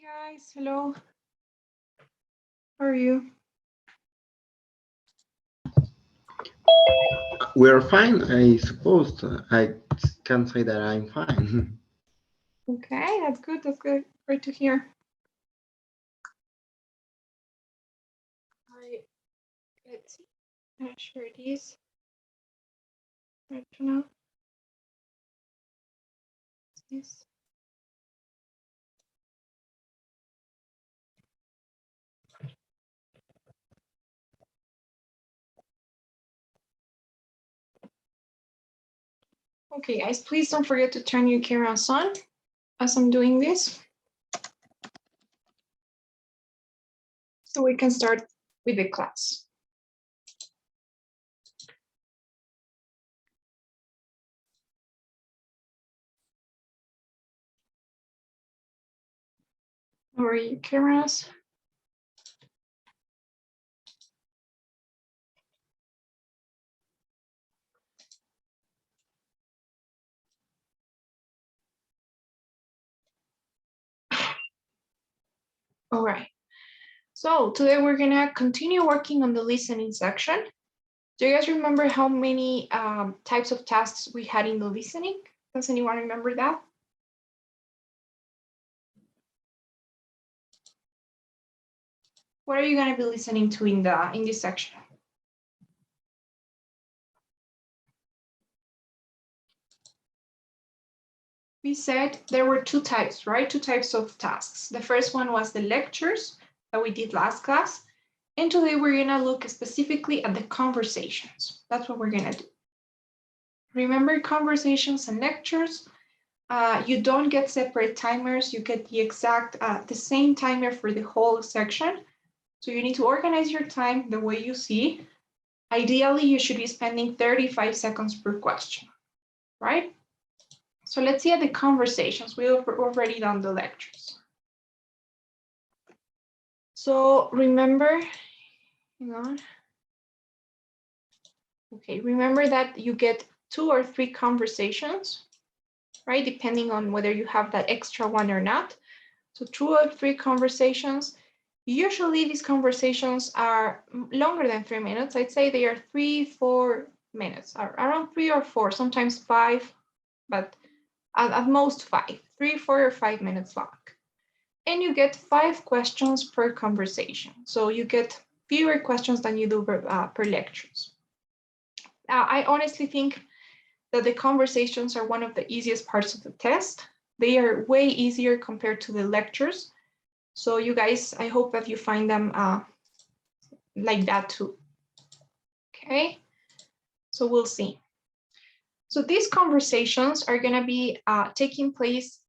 guys, hello. How are you? We're fine, I suppose. I can't say that I'm fine. Okay, that's good. That's good. Great to hear. I let's see. Not sure it is. Right now. This. Okay, guys, please don't forget to turn your cameras on as I'm doing this. So we can start with the class. Lower your cameras. All right. So today we're gonna continue working on the listening section. Do you guys remember how many types of tasks we had in the listening? Does anyone remember that? What are you going to be listening to in this section? We said there were two types, right? Two types of tasks. The first one was the lectures that we did last class. And today we're going to look specifically at the conversations. That's what we're going to do. Remember, conversations and lectures, you don't get separate timers. You get the exact, the same timer for the whole section. So you need to organize your time the way you see. Ideally, you should be spending 35 seconds per question, right? So let's see at the conversations. We've already done the lectures. So remember, hang on. Okay, remember that you get 2 or 3 conversations, right? Depending on whether you have that extra one or not. So 2 or 3 conversations. Usually these conversations are longer than 3 minutes. I'd say they are 3-4 minutes, around 3 or 4, sometimes 5, but at most 5, 3, 4, or 5 minutes long. And you get 5 questions per conversation. So you get fewer questions than you do per lectures. I honestly think that the conversations are one of the easiest parts of the test. They are way easier compared to the lectures. So you guys, I hope that you find them like that too. Okay, so we'll see. So these conversations are going to be taking place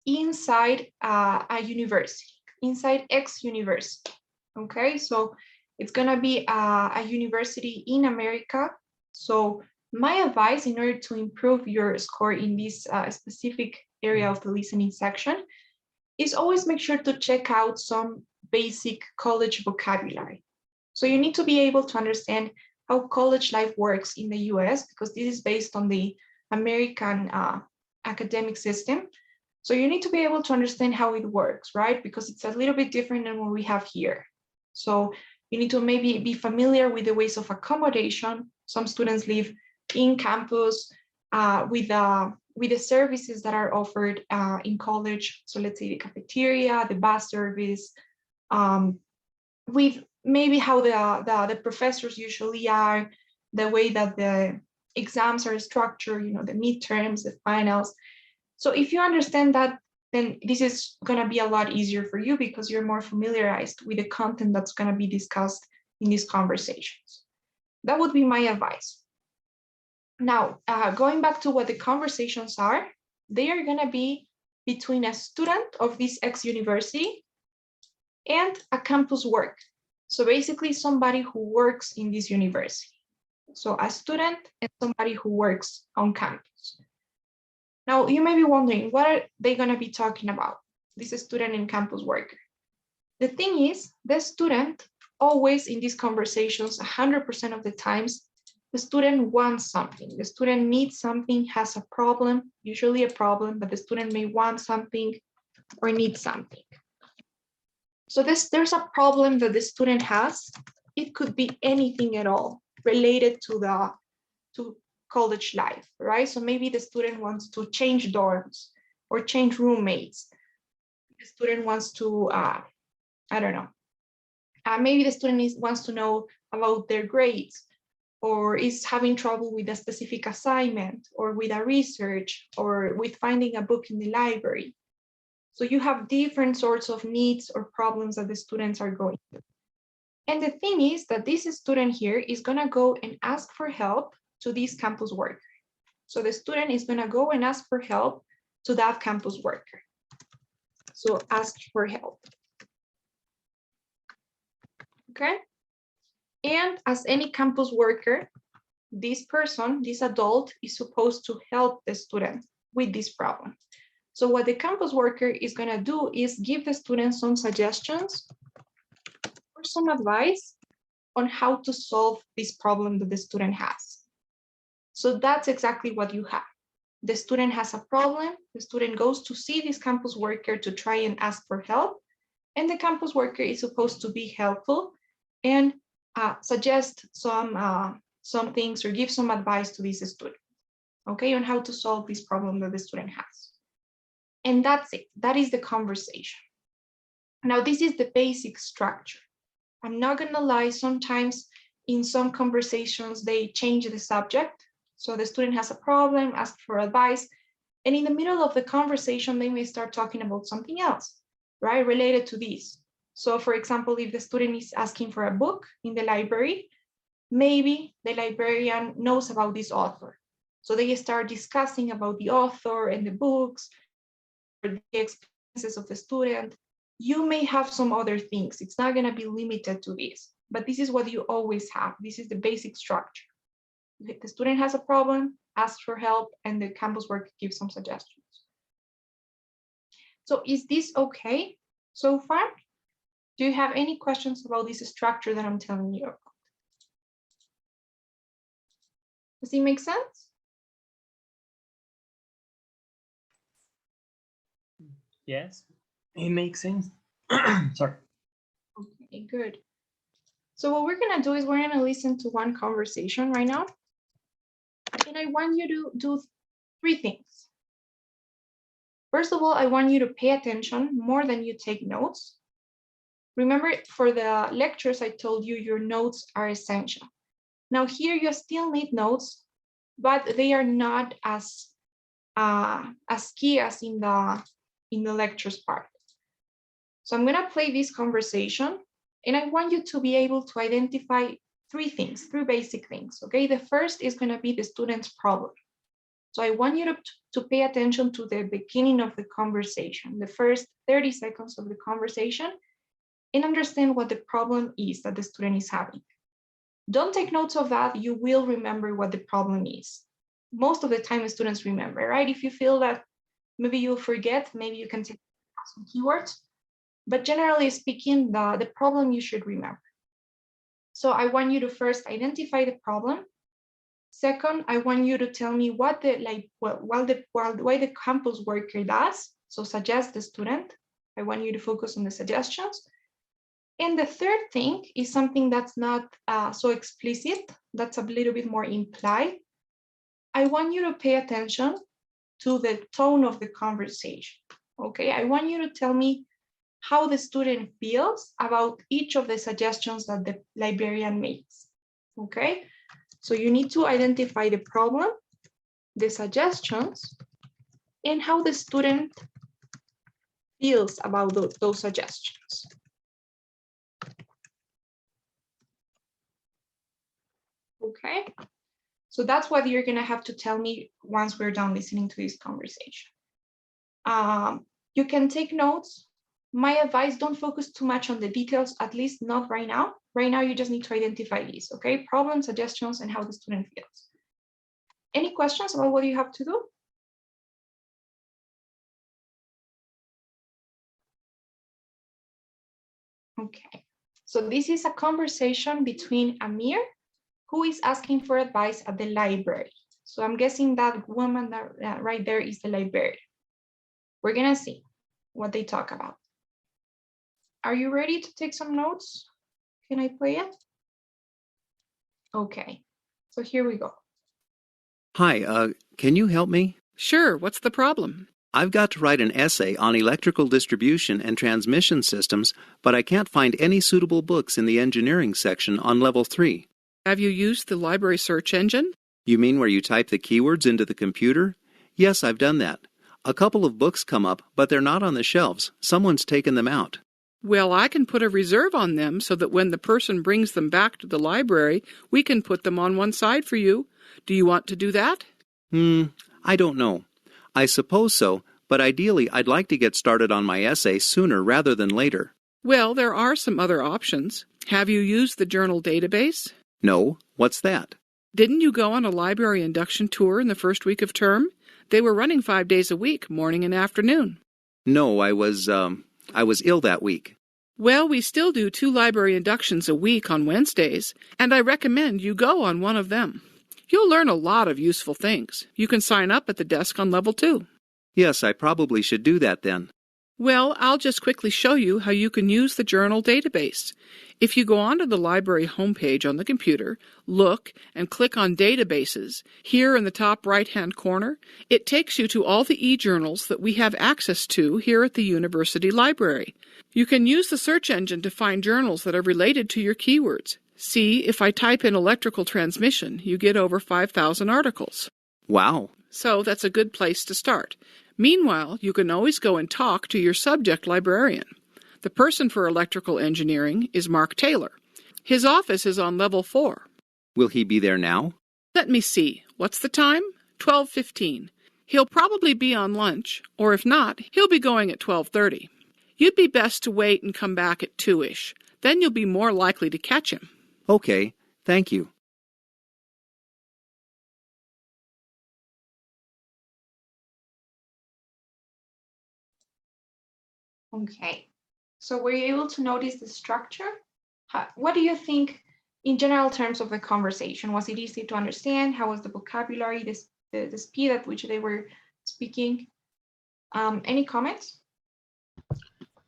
inside a university, inside X university. Okay, so it's going to be a university in America. So my advice in order to improve your score in this specific area of the listening section is always make sure to check out some basic college vocabulary. So you need to be able to understand how college life works in the US, because this is based on the American academic system. So you need to be able to understand how it works, right? Because it's a little bit different than what we have here. So you need to maybe be familiar with the ways of accommodation. Some students live in campus with the services that are offered in college. So let's say the cafeteria, the bus service, with maybe how the professors usually are, the way that the exams are structured, you know, the midterms, the finals. So if you understand that, then this is going to be a lot easier for you because you're more familiarized with the content that's going to be discussed in these conversations. That would be my advice. Now, going back to what the conversations are, they are going to be between a student of this X university and a campus work. So basically somebody who works in this university. So a student and somebody who works on campus. Now you may be wondering, what are they going to be talking about? This student and campus worker. The thing is, the student always in these conversations, 100% of the times, the student wants something. The student needs something, has a problem, usually a problem, but the student may want something or need something. So there's a problem that the student has. It could be anything at all related to college life, right? So maybe the student wants to change dorms or change roommates. The student wants to, I don't know, maybe the student wants to know about their grades, or is having trouble with a specific assignment, or with a research, or with finding a book in the library. So you have different sorts of needs or problems that the students are going through. And the thing is that this student here is going to go and ask for help to this campus worker. So the student is going to go and ask for help to that campus worker. So ask for help. Okay. And as any campus worker, this person, this adult, is supposed to help the student with this problem. So what the campus worker is going to do is give the student some suggestions or some advice on how to solve this problem that the student has. So that's exactly what you have. The student has a problem, the student goes to see this campus worker to try and ask for help, and the campus worker is supposed to be helpful and suggest some things or give some advice to this student, okay, on how to solve this problem that the student has. And that's it. That is the conversation. Now, this is the basic structure. I'm not going to lie, sometimes in some conversations, they change the subject. So the student has a problem, asks for advice, and in the middle of the conversation, they may start talking about something else, right, related to this. So for example, if the student is asking for a book in the library, maybe the librarian knows about this author. So they start discussing about the author and the books, or the experiences of the student. You may have some other things. It's not going to be limited to this, but this is what you always have. This is the basic structure. The student has a problem, asks for help, and the campus worker gives some suggestions. So is this okay so far? Do you have any questions about this structure that I'm telling you about? Does it make sense? Yes, it makes sense. Sorry. Okay, good. So what we're gonna do is we're gonna listen to one conversation right now. And I want you to do 3 things. First of all, I want you to pay attention more than you take notes. Remember, for the lectures, I told you your notes are essential. Now here you still need notes, but they are not as key as in the lectures part. So I'm gonna play this conversation, and I want you to be able to identify 3 things, 3 basic things, okay? The first is gonna be the student's problem. So I want you to pay attention to the beginning of the conversation, the first 30 seconds of the conversation, and understand what the problem is that the student is having. Don't take notes of that. You will remember what the problem is. Most of the time, students remember, right? If you feel that maybe you'll forget, maybe you can take some keywords. But generally speaking, the problem you should remember. So I want you to first identify the problem. Second, I want you to tell me what why the campus worker does. So suggest the student. I want you to focus on the suggestions. And the third thing is something that's not so explicit, that's a little bit more implied. I want you to pay attention to the tone of the conversation, okay? I want you to tell me how the student feels about each of the suggestions that the librarian makes, okay? So you need to identify the problem, the suggestions, and how the student feels about those suggestions. Okay, so that's what you're gonna have to tell me once we're done listening to this conversation. You can take notes. My advice, don't focus too much on the details, at least not right now. Right now, you just need to identify these, okay? Problem, suggestions, and how the student feels. Any questions about what you have to do? Okay, so this is a conversation between Amir, who is asking for advice at the library. So I'm guessing that woman that right there is the librarian. We're gonna see what they talk about. Are you ready to take some notes? Can I play it? Okay, so here we go. Hi, can you help me? Sure, what's the problem? I've got to write an essay on electrical distribution and transmission systems, but I can't find any suitable books in the engineering section on level 3. Have you used the library search engine? You mean where you type the keywords into the computer? Yes, I've done that. A couple of books come up, but they're not on the shelves. Someone's taken them out. Well, I can put a reserve on them so that when the person brings them back to the library, we can put them on one side for you. Do you want to do that? I don't know. I suppose so, but ideally I'd like to get started on my essay sooner rather than later. Well, there are some other options. Have you used the journal database? No, what's that? Didn't you go on a library induction tour in the first week of term? They were running 5 days a week, morning and afternoon. No, I was ill that week. Well, we still do 2 library inductions a week on Wednesdays, and I recommend you go on one of them. You'll learn a lot of useful things. You can sign up at the desk on level 2. Yes, I probably should do that then. Well, I'll just quickly show you how you can use the journal database. If you go onto the library homepage on the computer, look, and click on Databases, here in the top right-hand corner, it takes you to all the e-journals that we have access to here at the University Library. You can use the search engine to find journals that are related to your keywords. See, if I type in electrical transmission, you get over 5,000 articles. Wow. So that's a good place to start. Meanwhile, you can always go and talk to your subject librarian. The person for electrical engineering is Mark Taylor. His office is on level 4. Will he be there now? Let me see. What's the time? 12:15. He'll probably be on lunch, or if not, he'll be going at 12:30. You'd be best to wait and come back at 2-ish. Then you'll be more likely to catch him. Okay, thank you. Okay, so were you able to notice the structure? What do you think in general terms of the conversation? Was it easy to understand? How was the vocabulary, the speed at which they were speaking? Any comments?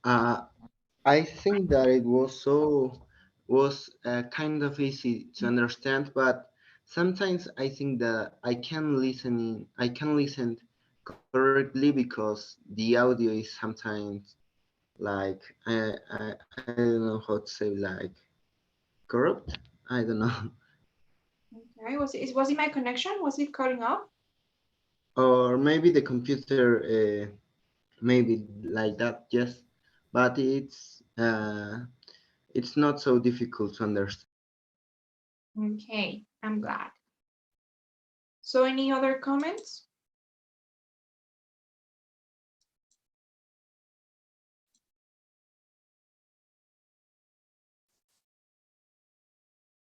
I think that it was kind of easy to understand, but sometimes I think that I can listen correctly because the audio is sometimes like I don't know how to say, like corrupt. I don't know. Okay, was it my connection? Was it cutting off? Or maybe the computer, maybe like that. Yes, but it's not so difficult to understand. Okay, I'm glad. So any other comments?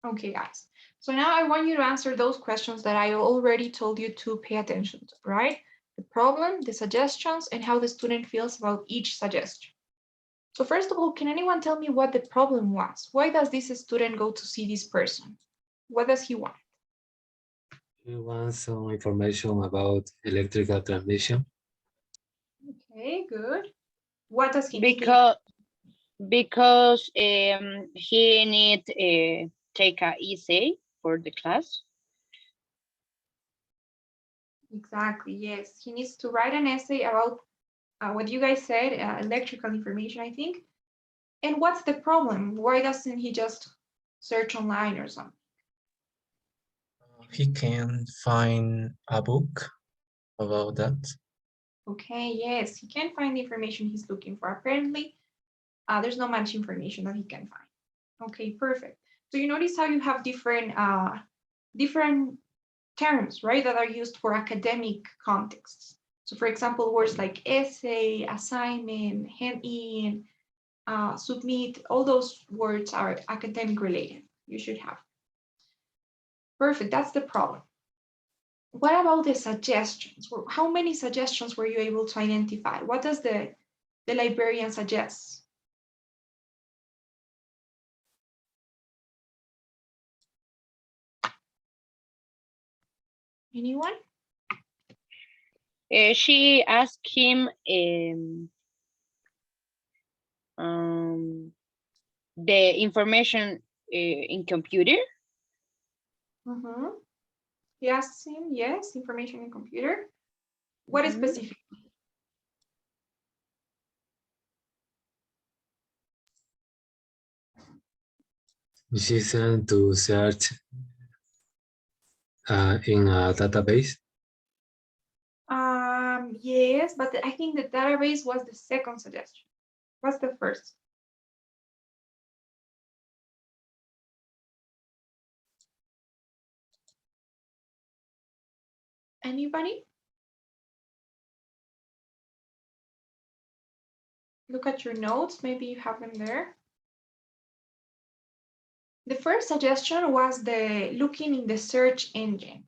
Okay, guys. So now I want you to answer those questions that I already told you to pay attention to, right? The problem, the suggestions, and how the student feels about each suggestion. So first of all, can anyone tell me what the problem was? Why does this student go to see this person? What does he want? We want some information about electrical transmission. Okay, good. What does he need? Because he need take a essay for the class. Exactly, yes. He needs to write an essay about what you guys said, electrical information, I think. And what's the problem? Why doesn't he just search online or something? He can find a book about that. Okay, yes, he can find the information he's looking for. Apparently, there's not much information that he can find. Okay, perfect. So you notice how you have different terms, right, that are used for academic contexts. So for example, words like essay, assignment, hand in, submit, all those words are academic related. You should have. Perfect, that's the problem. What about the suggestions? How many suggestions were you able to identify? What does the librarian suggest? Anyone? She asked him the information in computer. Yes, yes, information in computer. What is specific? Is it to search in a database? Yes, but I think the database was the second suggestion. What's the first? Anybody? Look at your notes, maybe you have them there. The first suggestion was the looking in the search engine,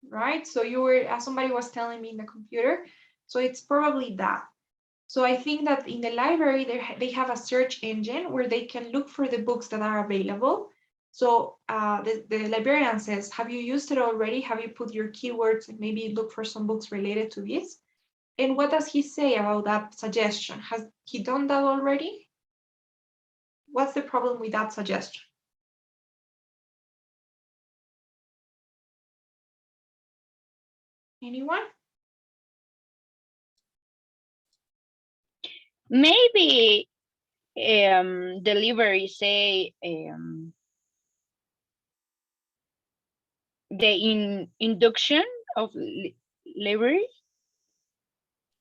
right? So you were, as somebody was telling me in the computer, so it's probably that. So I think that in the library, they have a search engine where they can look for the books that are available. So the librarian says, have you used it already? Have you put your keywords and maybe look for some books related to this? And what does he say about that suggestion? Has he done that already? What's the problem with that suggestion? Anyone? Maybe delivery say the induction of library.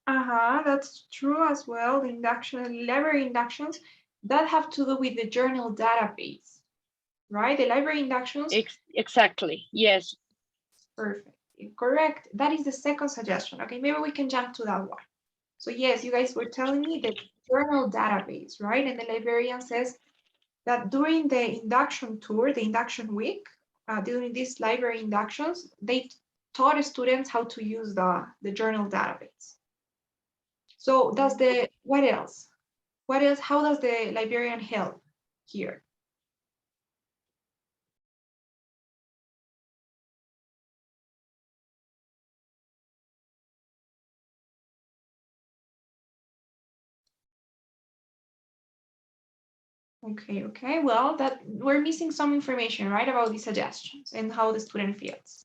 That's true as well. The induction, library inductions that have to do with the journal database, right? The library inductions. Exactly. Yes. Perfect. Correct. That is the second suggestion. Okay, maybe we can jump to that one. So yes, you guys were telling me the journal database, right? And the librarian says that during the induction tour, the induction week, during these library inductions, they taught students how to use the journal database. So does what else? What else? How does the librarian help here? Okay. Well, that we're missing some information, right, about these suggestions and how the student feels.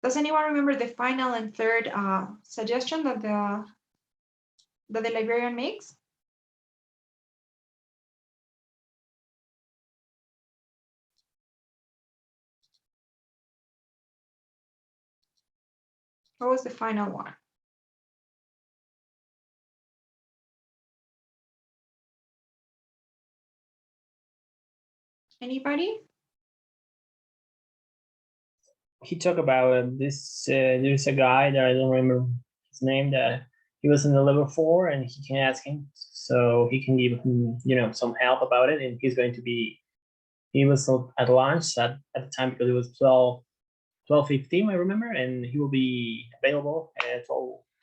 Does anyone remember the final and third suggestion that the librarian makes? What was the final one? Anybody? He talked about this. There's a guy that I don't remember his name, that he was in the level 4 and he can ask him, so he can give him, some help about it. And he was at lunch at the time because it was 12:15, I remember, and he will be available at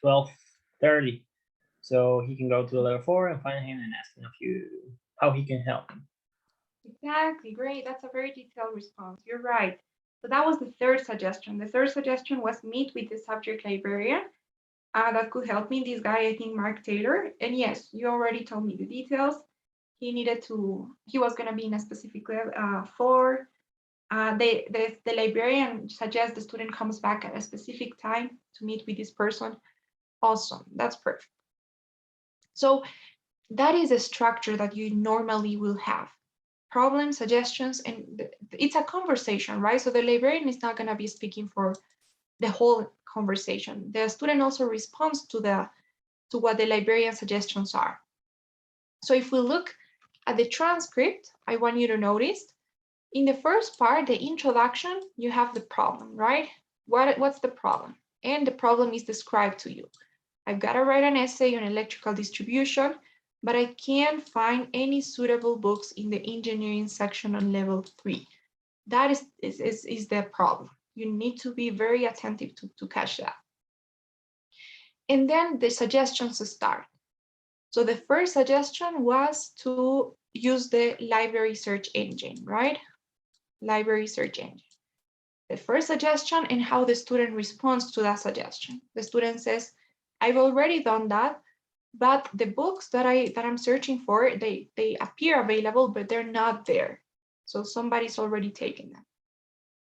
12:30. So he can go to the level 4 and find him and ask him how he can help him. Exactly, great. That's a very detailed response. You're right. So that was the third suggestion. The third suggestion was meet with the subject librarian that could help me. This guy, I think Mark Taylor. And yes, you already told me the details. He was going to be in a specific level 4. The librarian suggests the student comes back at a specific time to meet with this person. Awesome, that's perfect. So that is a structure that you normally will have. Problem, suggestions, and it's a conversation, right? So the librarian is not going to be speaking for the whole conversation. The student also responds to what the librarian suggestions are. So if we look at the transcript, I want you to notice in the first part, the introduction, you have the problem, right? What's the problem? And the problem is described to you. I've got to write an essay on electrical distribution, but I can't find any suitable books in the engineering section on level 3. That is the problem. You need to be very attentive to catch that. And then the suggestions start. So the first suggestion was to use the library search engine, right? Library search engine. The first suggestion and how the student responds to that suggestion. The student says, I've already done that, but the books that I'm searching for, they appear available, but they're not there. So somebody's already taken them.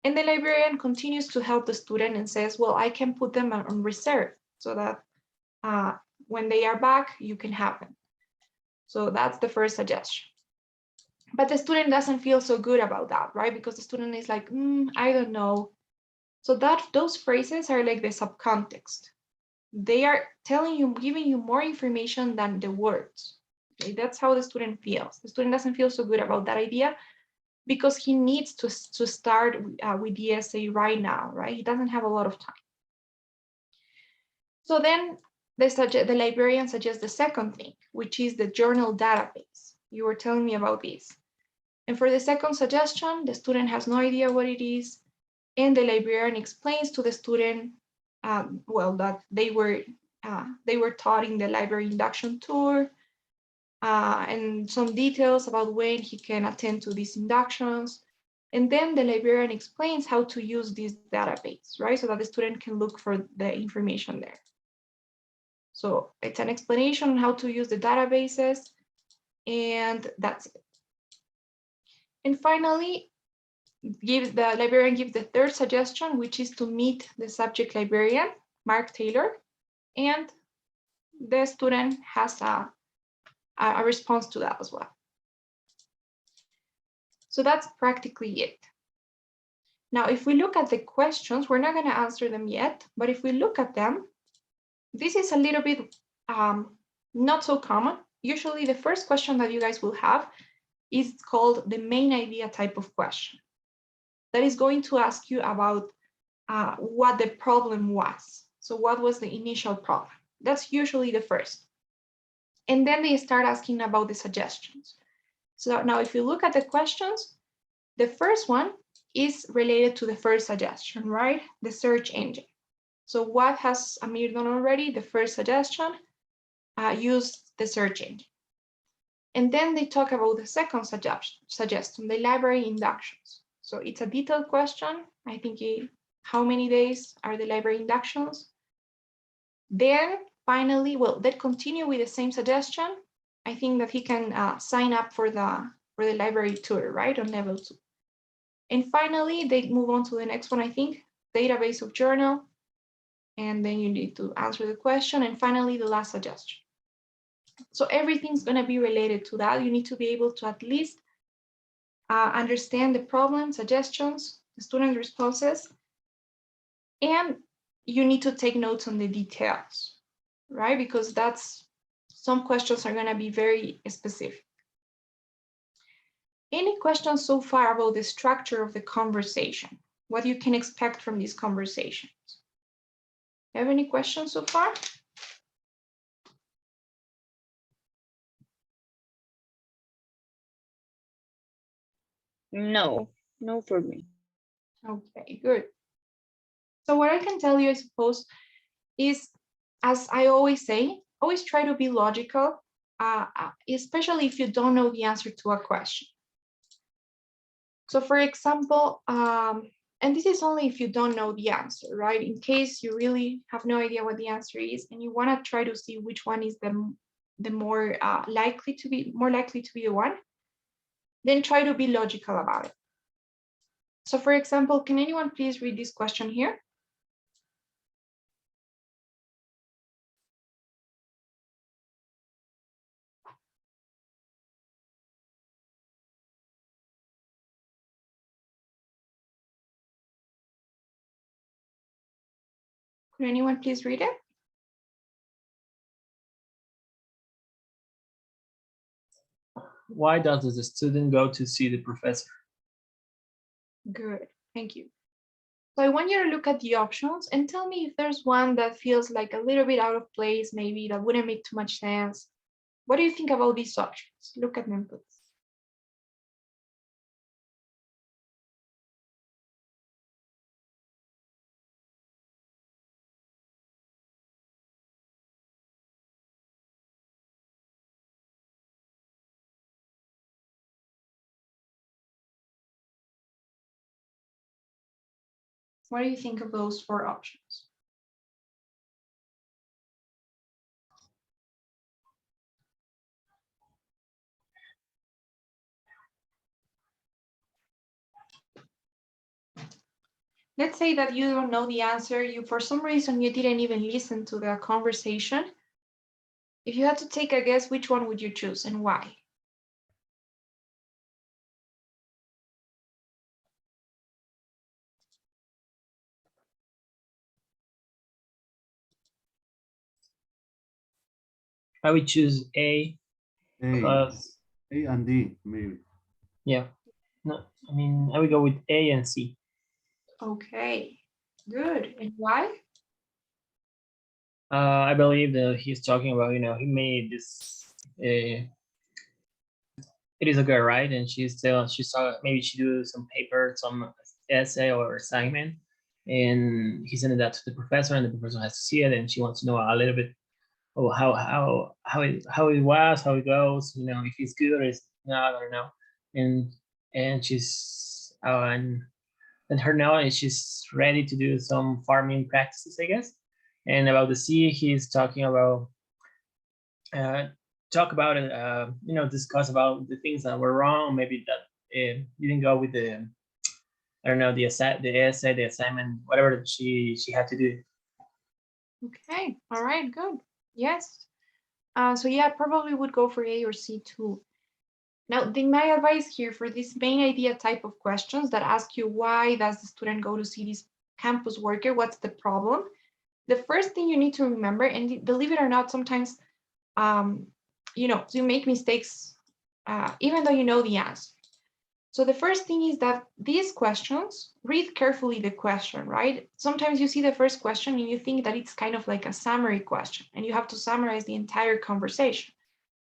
And the librarian continues to help the student and says, well, I can put them on reserve so that when they are back, you can have them. So that's the first suggestion. But the student doesn't feel so good about that, right? Because the student is like, I don't know. So those phrases are like the subcontext. They are telling you, giving you more information than the words. Okay? That's how the student feels. The student doesn't feel so good about that idea because he needs to start with the essay right now, right? He doesn't have a lot of time. So then the librarian suggests the second thing, which is the journal database. You were telling me about this. And for the second suggestion, the student has no idea what it is, and the librarian explains to the student, that they were taught in the library induction tour, and some details about when he can attend to these inductions. And then the librarian explains how to use this database, right? So that the student can look for the information there. So it's an explanation on how to use the databases, and that's it. And finally, the librarian gives the third suggestion, which is to meet the subject librarian, Mark Taylor, and the student has a response to that as well. So that's practically it. Now, if we look at the questions, we're not going to answer them yet, but if we look at them, this is a little bit not so common. Usually the first question that you guys will have is called the main idea type of question. That is going to ask you about what the problem was. So what was the initial problem? That's usually the first. And then they start asking about the suggestions. So now if you look at the questions, the first one is related to the first suggestion, right? The search engine. So what has Amir done already? The first suggestion, use the search engine. And then they talk about the second suggestion, the library inductions. So it's a detailed question. I think how many days are the library inductions? Then finally, they continue with the same suggestion. I think that he can sign up for the library tour, right, on level 2. And finally, they move on to the next one, I think, database of journal. And then you need to answer the question. And finally, the last suggestion. So everything's going to be related to that. You need to be able to at least understand the problem, suggestions, the student responses, and you need to take notes on the details, right? Because some questions are going to be very specific. Any questions so far about the structure of the conversation? What you can expect from these conversations? Have any questions so far? No, no for me. Okay, good. So what I can tell you, I suppose, is, as I always say, always try to be logical, especially if you don't know the answer to a question. So for example, and this is only if you don't know the answer, right? In case you really have no idea what the answer is and you want to try to see which one is the more likely to be the one, then try to be logical about it. So for example, can anyone please read this question here? Could anyone please read it? Why does the student go to see the professor? Good, thank you. So I want you to look at the options and tell me if there's one that feels like a little bit out of place, maybe that wouldn't make too much sense. What do you think about these options? Look at them, please. What do you think of those 4 options? let's say that you don't know the answer. For some reason, you didn't even listen to the conversation. If you had to take a guess, which one would you choose and why? I would choose A A, because, A and D, maybe. yeah, no, I mean, I would go with A and C. Okay, good. And why? I believe that he's talking about, he made this. It is a girl, right? And she saw maybe she do some paper, some essay or assignment, and he sent that to the professor, and the professor has to see it, and she wants to know a little bit, oh, how it was, how it goes, if it's good or it's not, I don't know, and she's and her now is she's ready to do some farming practices, I guess. And about the sea, he's talking about talk about it, discuss about the things that were wrong, maybe that didn't go with the, I don't know, the essay, the assignment, whatever that she had to do. Okay, all right, good. Yes. So yeah, probably would go for A or C too. Now, my advice here for this main idea type of questions that ask you why does the student go to see this campus worker, what's the problem? The first thing you need to remember, and believe it or not, sometimes you make mistakes even though you know the answer. So the first thing is that these questions, read carefully the question, right? Sometimes you see the first question and you think that it's kind of like a summary question and you have to summarize the entire conversation.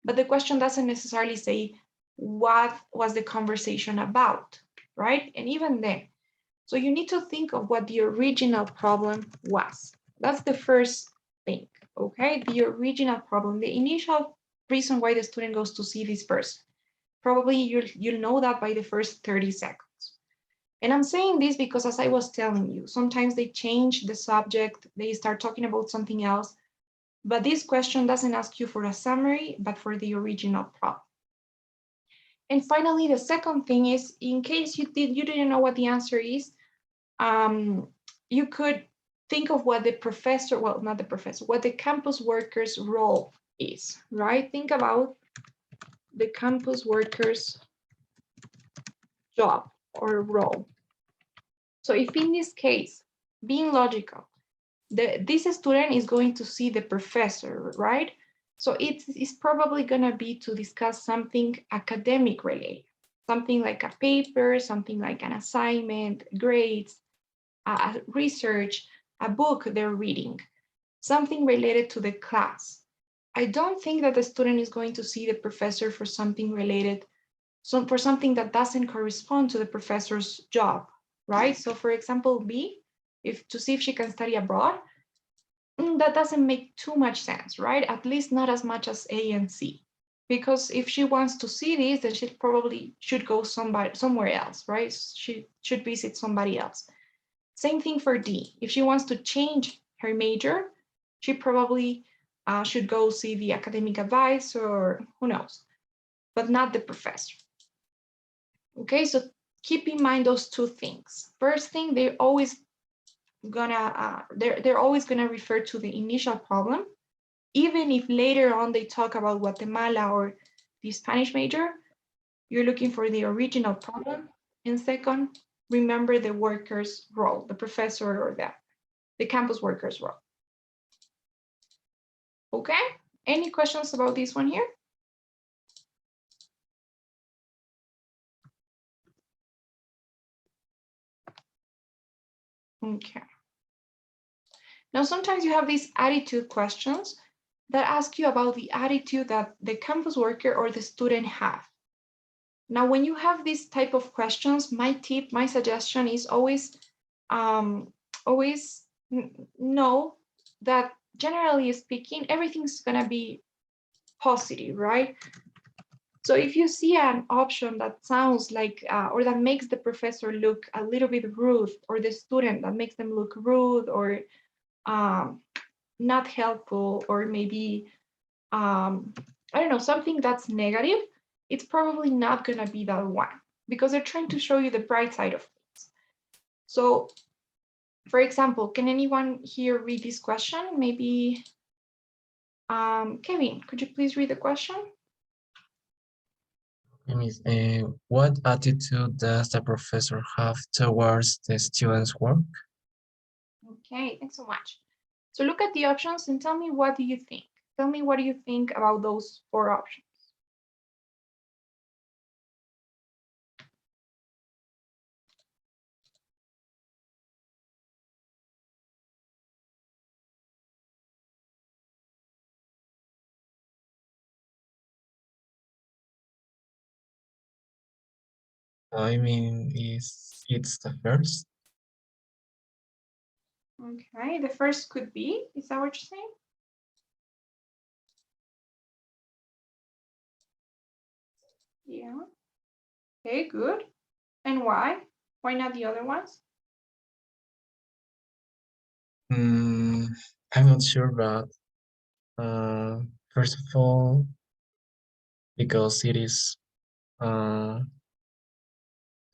But the question doesn't necessarily say what was the conversation about, right? And even then, so you need to think of what the original problem was. That's the first thing, okay? The original problem, the initial reason why the student goes to see this person. Probably you'll know that by the first 30 seconds. And I'm saying this because, as I was telling you, sometimes they change the subject, they start talking about something else, but this question doesn't ask you for a summary, but for the original problem. And finally, the second thing is, in case you didn't know what the answer is, you could think of what the professor, well, not the professor, what the campus worker's role is, right? Think about the campus worker's job or role. So if in this case, being logical, this student is going to see the professor, right? So it's probably going to be to discuss something academic related, something like a paper, something like an assignment, grades, research, a book they're reading, something related to the class. I don't think that the student is going to see the professor for something related, for something that doesn't correspond to the professor's job, right? So for example, B, to see if she can study abroad, that doesn't make too much sense, right? At least not as much as A and C. Because if she wants to see this, then she probably should go somewhere else, right? She should visit somebody else. Same thing for D. If she wants to change her major, she probably should go see the academic advisor, or who knows, but not the professor. Okay, so keep in mind those two things. First thing, they're always gonna refer to the initial problem, even if later on they talk about Guatemala or the Spanish major. You're looking for the original problem. And second, remember the worker's role, the professor or the campus worker's role. Okay, any questions about this one here? Okay. Now, sometimes you have these attitude questions that ask you about the attitude that the campus worker or the student have. Now, when you have this type of questions, my suggestion is always know that generally speaking, everything's gonna be positive, right? So if you see an option that sounds like, or that makes the professor look a little bit rude, or the student that makes them look rude, or not helpful, or maybe, I don't know, something that's negative, it's probably not gonna be that one, because they're trying to show you the bright side of things. So For example, can anyone here read this question? Maybe Kevin, could you please read the question? What attitude does the professor have towards the students' work? Okay, thanks so much. So look at the options and tell me, what do you think? Tell me, what do you think about those 4 options? I mean, it's the first? Okay, the first could be, is that what you're saying? Yeah. Okay, good. And why? Why not the other ones? I'm not sure, but first of all, because it is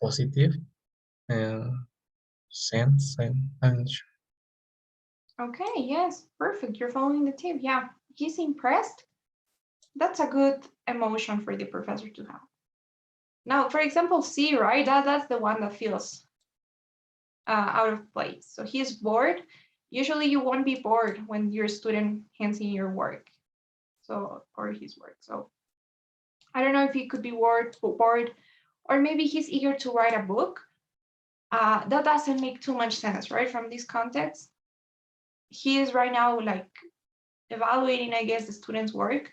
positive sense, I'm not sure. Okay, yes, perfect. You're following the tip. Yeah, he's impressed. That's a good emotion for the professor to have. Now, for example, C, right? That's the one that feels out of place. So he's bored. Usually you won't be bored when your student hands in your work. So, or his work. So I don't know if he could be bored, or maybe he's eager to write a book. That doesn't make too much sense, right? From this context, he is right now like evaluating, I guess, the student's work.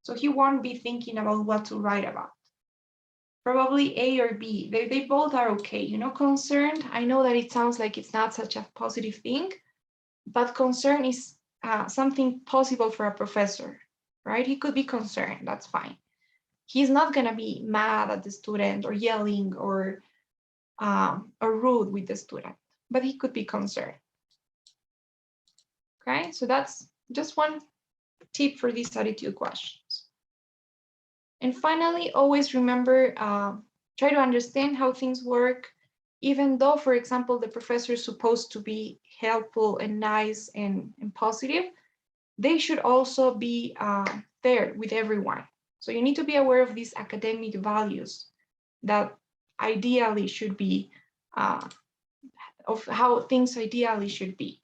So he won't be thinking about what to write about. Probably A or B. They both are okay. You know, concerned, I know that it sounds like it's not such a positive thing, but concern is something possible for a professor, right? He could be concerned, that's fine. He's not gonna be mad at the student or yelling or rude with the student, but he could be concerned. Okay, so that's just one tip for these attitude questions. And finally, always remember, try to understand how things work, even though, for example, the professor is supposed to be helpful and nice and positive, they should also be fair with everyone. So you need to be aware of these academic values that ideally should be, of how things ideally should be,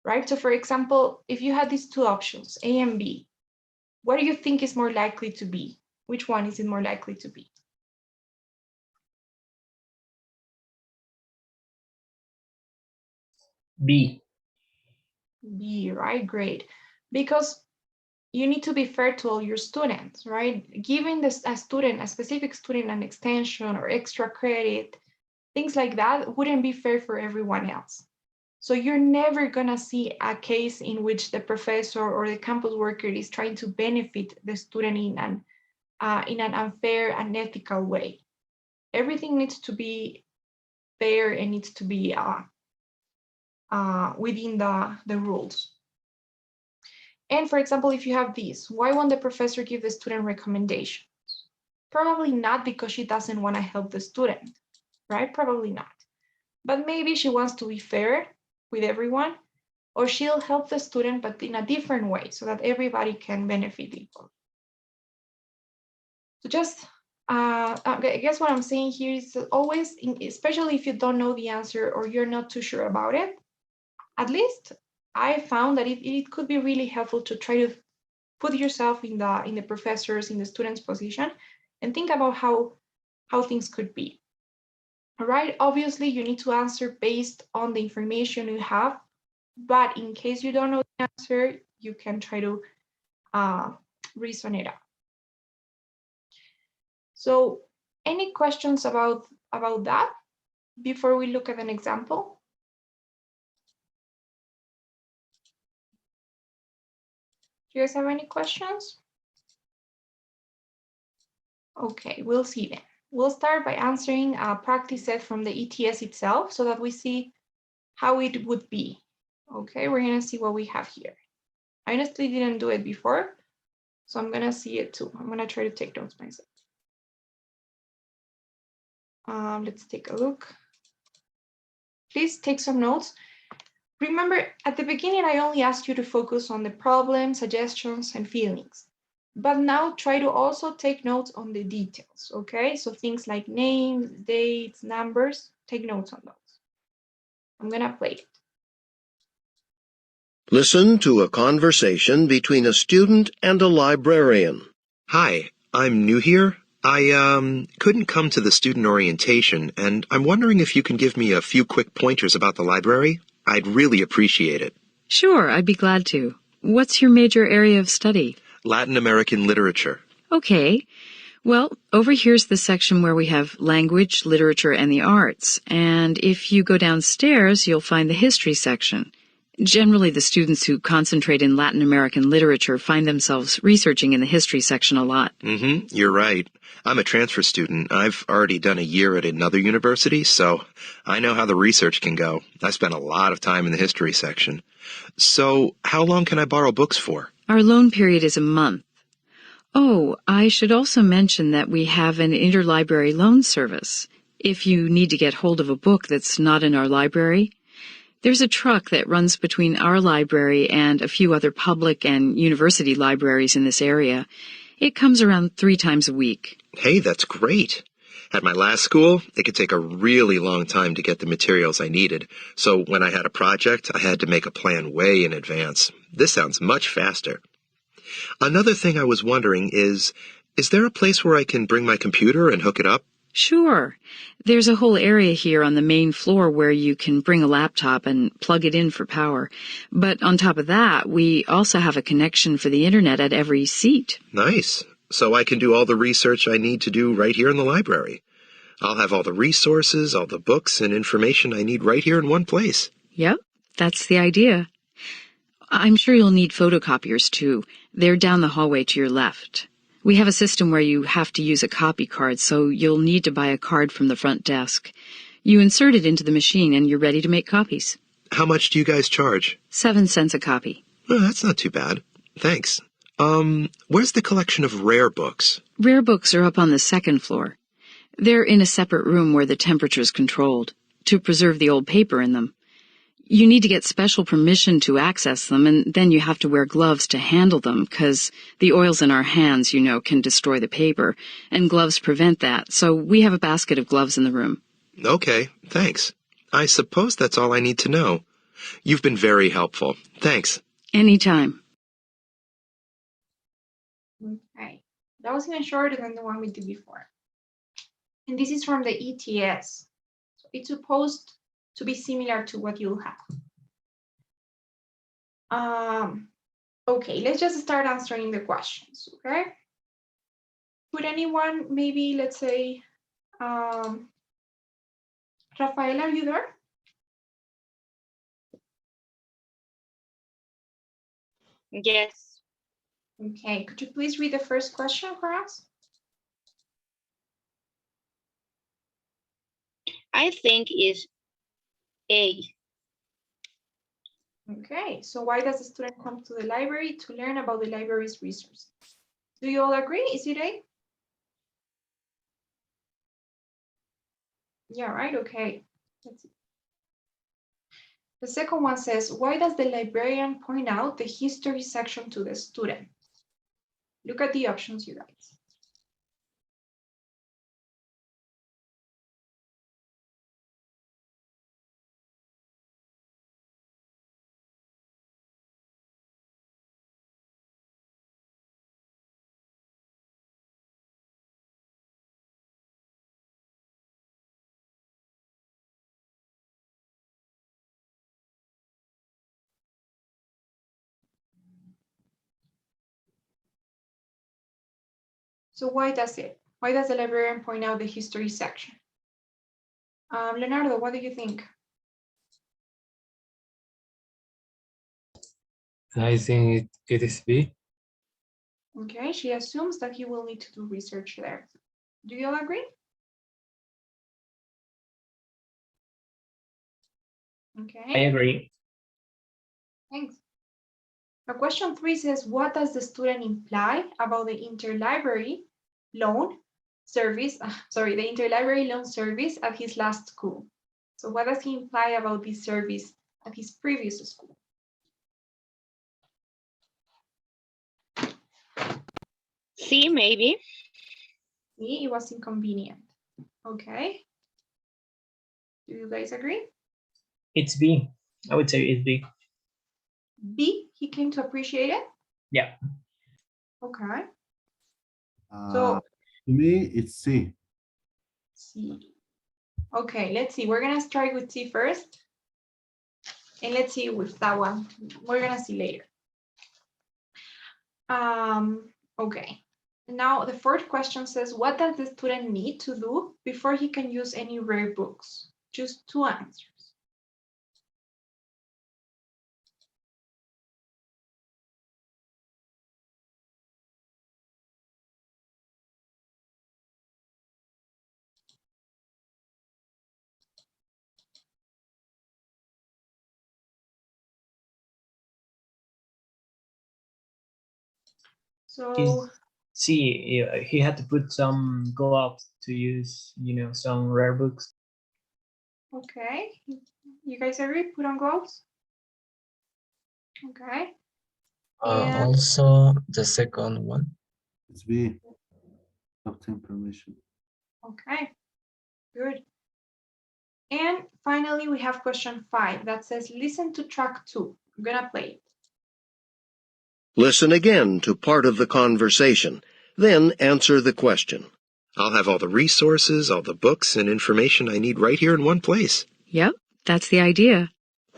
right? So for example, if you had these 2 options, A and B, what do you think is more likely to be? Which one is it more likely to be? B. B, right? Great. Because you need to be fair to all your students, right? Giving a specific student, an extension or extra credit, things like that wouldn't be fair for everyone else. So you're never gonna see a case in which the professor or the campus worker is trying to benefit the student in an unfair and ethical way. Everything needs to be fair and needs to be within the rules. And for example, if you have this, why won't the professor give the student recommendations? Probably not because she doesn't want to help the student, right? Probably not. But maybe she wants to be fair with everyone, or she'll help the student, but in a different way so that everybody can benefit equally. So just, I guess what I'm saying here is always, especially if you don't know the answer or you're not too sure about it, at least I found that it could be really helpful to try to put yourself in the professor's, in the student's position and think about how things could be. All right, obviously you need to answer based on the information you have, but in case you don't know the answer, you can try to reason it out. So any questions about that before we look at an example? Do you guys have any questions? Okay, we'll see then. We'll start by answering a practice set from the ETS itself so that we see how it would be. Okay, we're gonna see what we have here. I honestly didn't do it before, so I'm gonna see it too. I'm gonna try to take notes myself. Let's take a look. Please take some notes. Remember, at the beginning, I only asked you to focus on the problems, suggestions, and feelings. But now try to also take notes on the details, okay? So things like names, dates, numbers, take notes on those. I'm gonna play it. Listen to a conversation between a student and a librarian. Hi, I'm new here. I couldn't come to the student orientation, and I'm wondering if you can give me a few quick pointers about the library. I'd really appreciate it. Sure, I'd be glad to. What's your major area of study? Latin American literature. Okay. Well, over here's the section where we have language, literature, and the arts. And if you go downstairs, you'll find the history section. Generally, the students who concentrate in Latin American literature find themselves researching in the history section a lot. You're right. I'm a transfer student. I've already done a year at another university, so I know how the research can go. I spent a lot of time in the history section. So, how long can I borrow books for? Our loan period is a month. Oh, I should also mention that we have an interlibrary loan service. If you need to get hold of a book that's not in our library, there's a truck that runs between our library and a few other public and university libraries in this area. It comes around 3 times a week. Hey, that's great. At my last school, it could take a really long time to get the materials I needed. So when I had a project, I had to make a plan way in advance. This sounds much faster. Another thing I was wondering is there a place where I can bring my computer and hook it up? Sure. There's a whole area here on the main floor where you can bring a laptop and plug it in for power. But on top of that, we also have a connection for the internet at every seat. Nice. So I can do all the research I need to do right here in the library. I'll have all the resources, all the books and information I need right here in one place. Yep, that's the idea. I'm sure you'll need photocopiers too. They're down the hallway to your left. We have a system where you have to use a copy card, so you'll need to buy a card from the front desk. You insert it into the machine and you're ready to make copies. How much do you guys charge? 7 cents a copy. Oh, that's not too bad. Thanks. Where's the collection of rare books? Rare books are up on the 2nd floor. They're in a separate room where the temperature's controlled, to preserve the old paper in them. You need to get special permission to access them, and then you have to wear gloves to handle them, because the oils in our hands, you know, can destroy the paper, and gloves prevent that, so we have a basket of gloves in the room. Okay, thanks. I suppose that's all I need to know. You've been very helpful. Thanks. Anytime. Okay, that was even shorter than the one we did before. And this is from the ETS. So it's supposed to be similar to what you'll have. Okay, let's just start answering the questions, okay? Would anyone, maybe, let's say, Rafael, are you there? Yes. Okay, could you please read the first question for us? I think it's A. Okay, so why does the student come to the library? To learn about the library's resources. Do you all agree? Is it A? Yeah, right, okay. Let's see. The second one says, why does the librarian point out the history section to the student? Look at the options, you guys. So why does it? Why does the librarian point out the history section? Leonardo, what do you think? I think it is B. Okay, she assumes that he will need to do research there. Do you all agree? Okay. I agree. Thanks. Now, question 3 says, what does the student imply about the interlibrary loan service? The interlibrary loan service at his last school. So what does he imply about this service at his previous school? C, maybe. C, it was inconvenient. Okay. Do you guys agree? It's B. I would say it's B. B, he came to appreciate it? Yeah. Okay. So So to me, it's C. C. Okay, let's see. We're gonna start with C first. And let's see with that one. We're gonna see later. Okay. Now the fourth question says, what does the student need to do before he can use any rare books? Just two answers. So C, he had to put some gloves to use, some rare books. okay, you guys agree? Put on gloves. Okay. And Also, the second one. It's B. Obtain permission. okay, good. And finally, we have question 5 that says, listen to track 2. I'm gonna play it. Listen again to part of the conversation, then answer the question. I'll have all the resources, all the books and information I need right here in one place. Yep, that's the idea.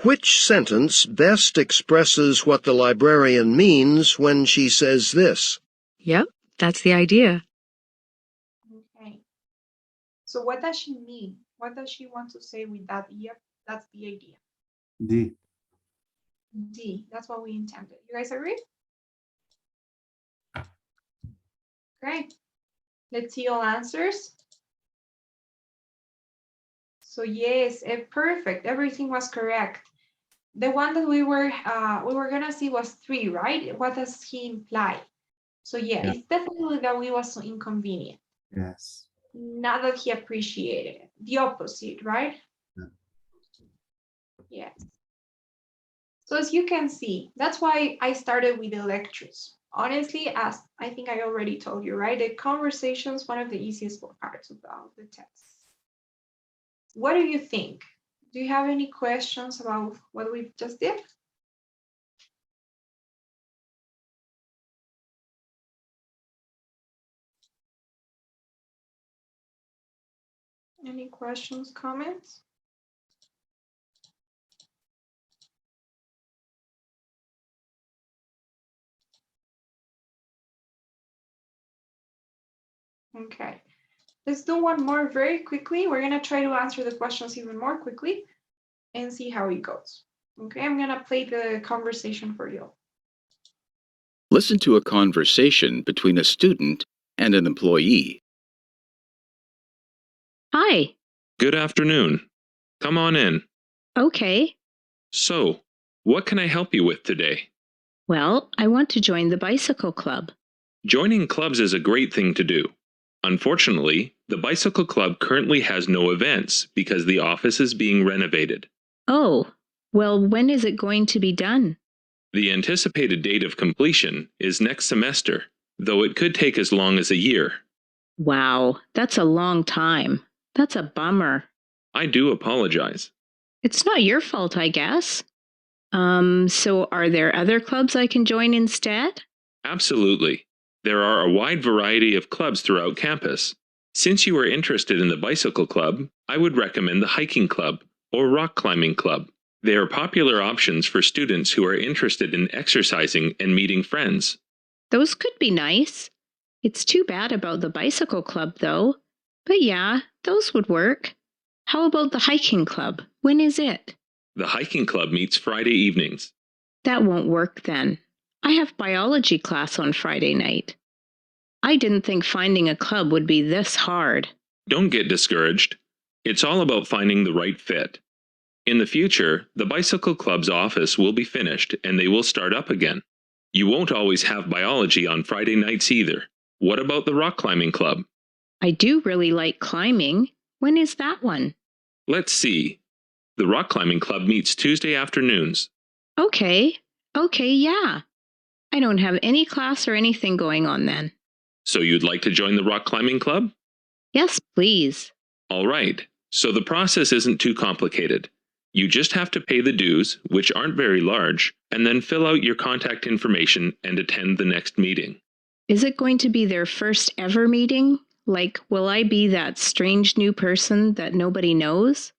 Which sentence best expresses what the librarian means when she says this? Yep, that's the idea. Okay. So what does she mean? What does she want to say with that? Yep, that's the idea. D. D, that's what we intended. You guys agree? Great. Let's see all answers. So yes, perfect. Everything was correct. The one that we were gonna see was 3, right? What does he imply? So yeah, it's definitely that we was so inconvenient. Yes. Not that he appreciated it. The opposite, right? Yeah. Yes. So as you can see, that's why I started with the lectures. Honestly, as I think I already told you, right? The conversation is one of the easiest parts about the test. What do you think? Do you have any questions about what we just did? Any questions, comments? Okay, let's do one more very quickly. We're gonna try to answer the questions even more quickly and see how it goes. Okay, I'm gonna play the conversation for you. Listen to a conversation between a student and an employee. Hi. Good afternoon. Come on in. Okay. So, what can I help you with today? Well, I want to join the bicycle club. Joining clubs is a great thing to do. Unfortunately, the bicycle club currently has no events because the office is being renovated. Oh, well, when is it going to be done? The anticipated date of completion is next semester, though it could take as long as a year. Wow, that's a long time. That's a bummer. I do apologize. It's not your fault, I guess. So are there other clubs I can join instead? Absolutely. There are a wide variety of clubs throughout campus. Since you are interested in the bicycle club, I would recommend the hiking club or rock climbing club. They are popular options for students who are interested in exercising and meeting friends. Those could be nice. It's too bad about the bicycle club, though. But yeah, those would work. How about the hiking club? When is it? The hiking club meets Friday evenings. That won't work then. I have biology class on Friday night. I didn't think finding a club would be this hard. Don't get discouraged. It's all about finding the right fit. In the future, the bicycle club's office will be finished and they will start up again. You won't always have biology on Friday nights either. What about the rock climbing club? I do really like climbing. When is that one? Let's see. The rock climbing club meets Tuesday afternoons. Okay, yeah. I don't have any class or anything going on then. So you'd like to join the rock climbing club? Yes, please. All right. So the process isn't too complicated. You just have to pay the dues, which aren't very large, and then fill out your contact information and attend the next meeting. Is it going to be their first ever meeting? Like, will I be that strange new person that nobody knows?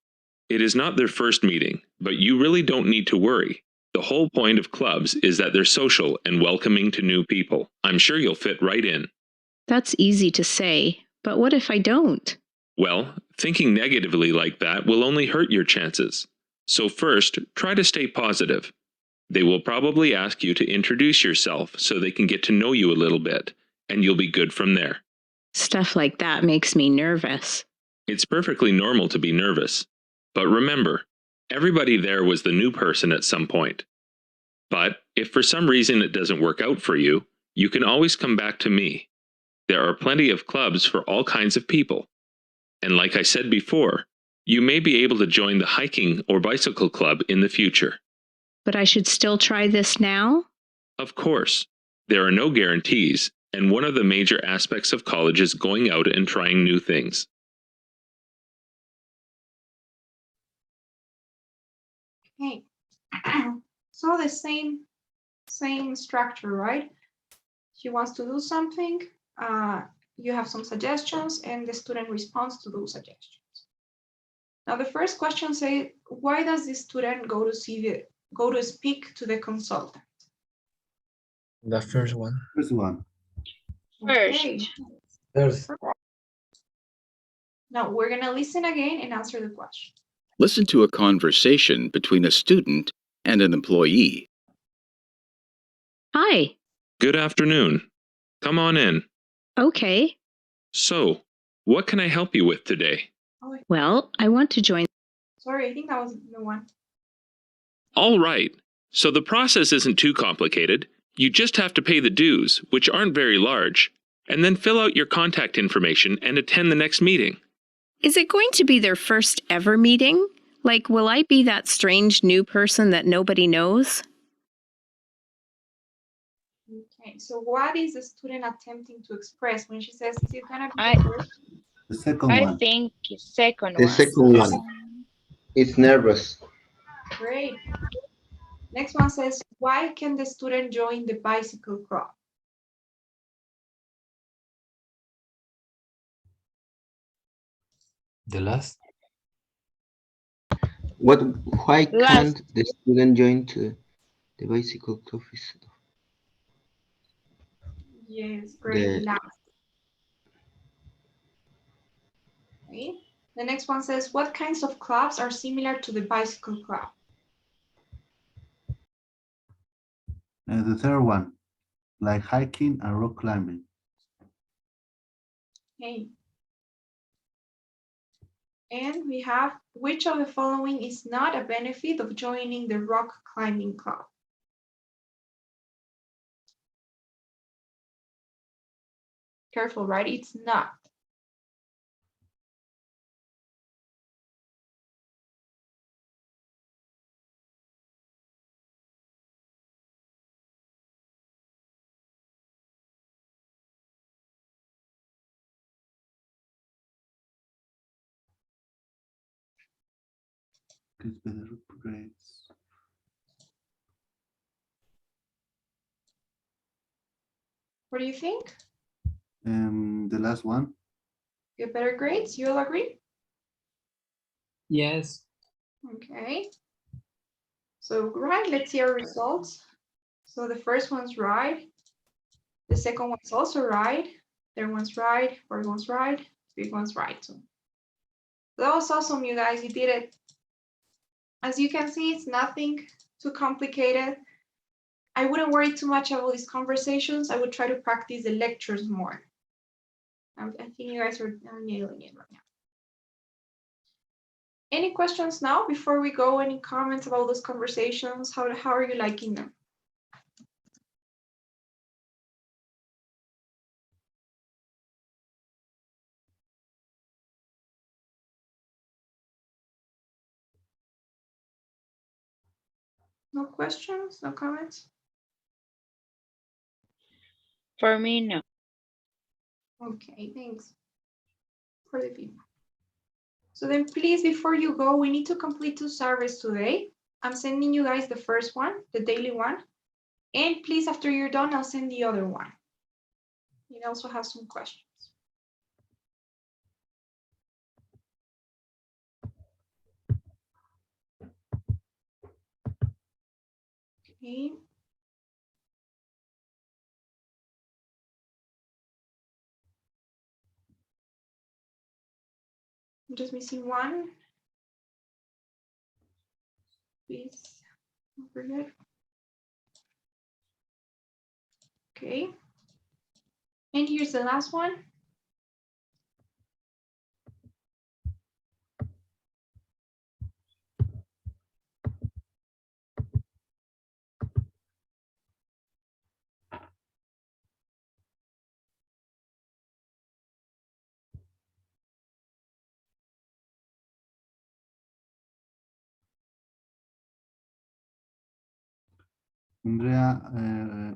It is not their first meeting, but you really don't need to worry. The whole point of clubs is that they're social and welcoming to new people. I'm sure you'll fit right in. That's easy to say, but what if I don't? Well, thinking negatively like that will only hurt your chances. So first, try to stay positive. They will probably ask you to introduce yourself so they can get to know you a little bit, and you'll be good from there. Stuff like that makes me nervous. It's perfectly normal to be nervous. But remember, everybody there was the new person at some point. But if for some reason it doesn't work out for you, you can always come back to me. There are plenty of clubs for all kinds of people. And like I said before, you may be able to join the hiking or bicycle club in the future. But I should still try this now? Of course, there are no guarantees, and one of the major aspects of college is going out and trying new things. Okay. So the same structure, right? She wants to do something, you have some suggestions, and the student responds to those suggestions. Now the first question says, why does the student go to speak to the consultant? The first one. First one. Okay. First. Now we're gonna listen again and answer the question. Listen to a conversation between a student and an employee. Hi. Good afternoon. Come on in. Okay. So, what can I help you with today? Well, I want to join. Sorry, I think that was the one. All right. So the process isn't too complicated. You just have to pay the dues, which aren't very large, and then fill out your contact information and attend the next meeting. Is it going to be their first ever meeting? Like, will I be that strange new person that nobody knows? Okay, so what is the student attempting to express when she says, is it gonna be I- the first? The second I one. think second The one. second one. It's nervous. Great. Next one says, why can the student join the bicycle club? The last. Why can't the student join to the bicycle club? Yes, great. The- Last. Okay. The next one says, what kinds of clubs are similar to the bicycle club? The third one, like hiking and rock climbing. Okay. And we have, which of the following is not a benefit of joining the rock climbing club? Careful, right? It's not. Gets better grades. What do you think? The last one. Get better grades? You all agree? Yes. Okay. So, right, let's see our results. So the first one's right. The second one's also right. Third one's right. Fourth one's right. Fifth one's right. So that was awesome, you guys. You did it. As you can see, it's nothing too complicated. I wouldn't worry too much about these conversations. I would try to practice the lectures more. I think you guys are nailing it right now. Any questions now before we go? Any comments about those conversations? How are you liking them? No questions, no comments? For me, no. Okay, thanks for the feedback. So then please, before you go, we need to complete 2 surveys today. I'm sending you guys the first one, the daily one. And please, after you're done, I'll send the other one. It also has some questions. Okay. I'm just missing one. Please don't forget. Okay. And here's the last one. Andrea,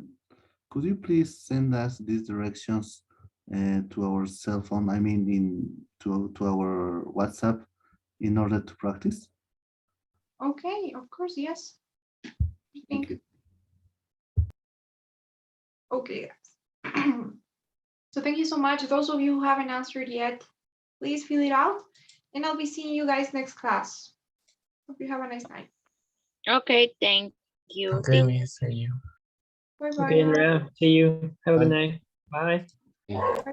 could you please send us these directions to our cell phone? I mean, to our WhatsApp in order to practice? Okay, of course, yes. Thank you. Okay, guys. So thank you so much. Those of you who haven't answered yet, please fill it out, and I'll be seeing you guys next class. Hope you have a nice night. Okay, thank you. Okay, we see you. Bye-bye. Okay, Andrea. See you. Have a good Bye. night. Bye. Yeah. Bye.